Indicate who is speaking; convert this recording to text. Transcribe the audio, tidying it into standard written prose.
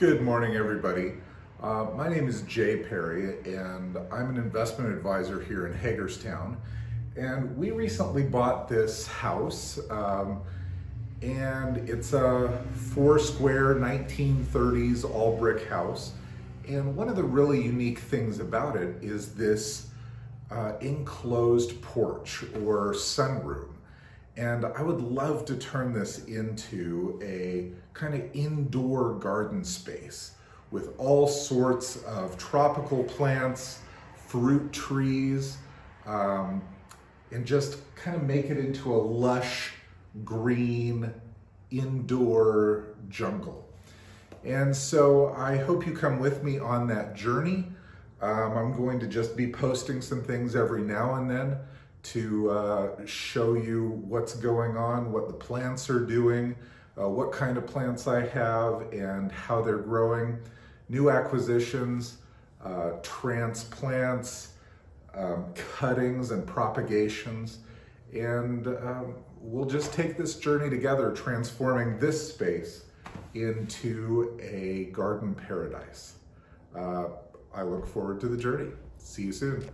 Speaker 1: Good morning, everybody. My name is Jay Perry, and I'm an investment advisor here in Hagerstown. And we recently bought this house, and it's a 4 square 1930s all brick house. And one of the really unique things about it is this enclosed porch or sunroom. And I would love to turn this into a kind of indoor garden space with all sorts of tropical plants, fruit trees, and just kind of make it into a lush, green, indoor jungle. And so I hope you come with me on that journey. I'm going to just be posting some things every now and then to show you what's going on, what the plants are doing, what kind of plants I have and how they're growing, new acquisitions, transplants, cuttings and propagations. And we'll just take this journey together, transforming this space into a garden paradise. I look forward to the journey. See you soon.